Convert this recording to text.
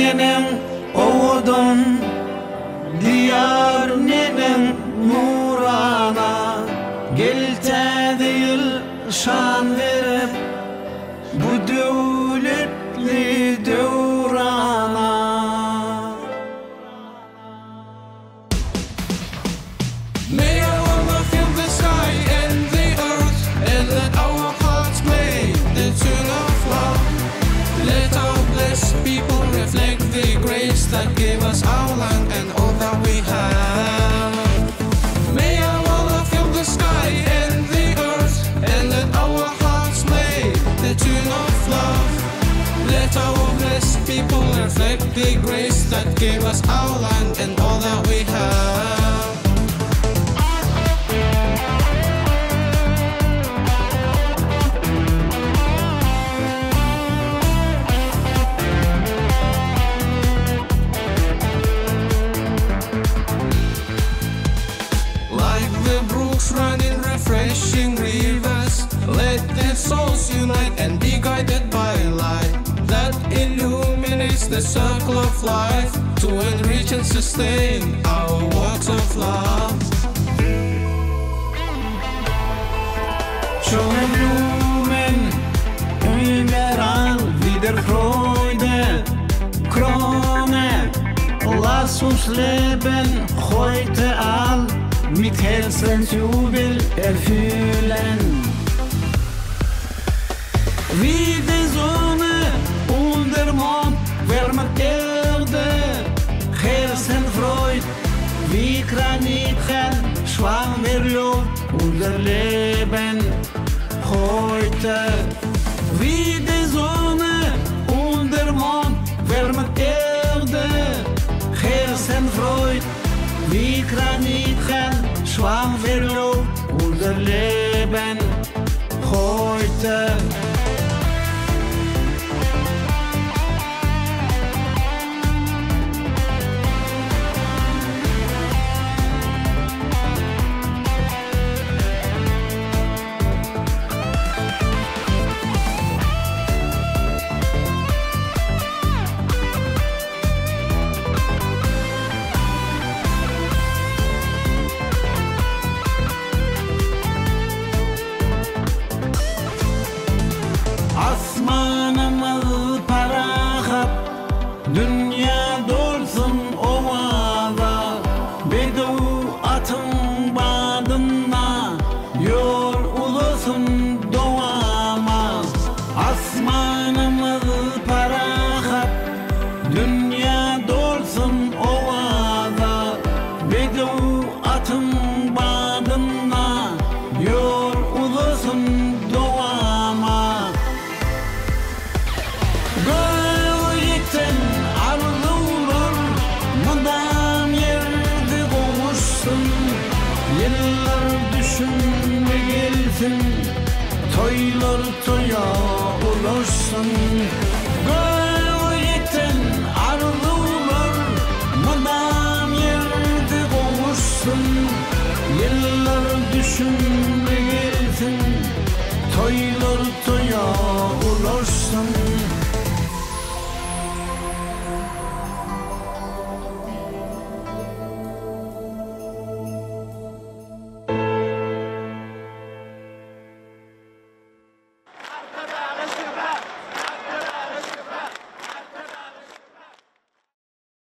nenen oğudun, diyar nenen nurana, gelte değil şan verip bu devletli devrana. May Allah fill the sky and the earth, and let our hearts play the tune of love. Let our blessed people reflect the grace that gave us our land and all that we have. May Allah fill the sky and the earth, and let our hearts play the tune of love. Let our blessed people reflect the grace that gave us our land and all that we have. Running refreshing rivers, let their souls unite and be guided by light that illuminates the circle of life to enrich and sustain our works of love. Schöne Blumen überall wieder Freude, Krone, lass uns leben heute all mit Herzensjubel erfüllen. Wie die Sonne und der Mond wärmt Erde, Herzenfreud, wie Graniten schwamm wir Lob unser Leben heute. Wie die Sonne und der Mond wärmt Erde, Herzenfreud, wie Graniten schwamm wir Lob unser Leben heute. Asmanımız parahat, dünya dolsun ovada, bedu atın badına, yor ulusun doğama. Asmanımız parahat, dünya dolsun ovada, bedu atın badına, yor ulusun doğama. Gölgeten arzular mıdam yerde boğuşsun, yıllar düşünme gelsin, toylar toya ulaşsın. Gölgeten arzular mıdam yerde boğuşsun, yıllar düşünme gelsin, toylar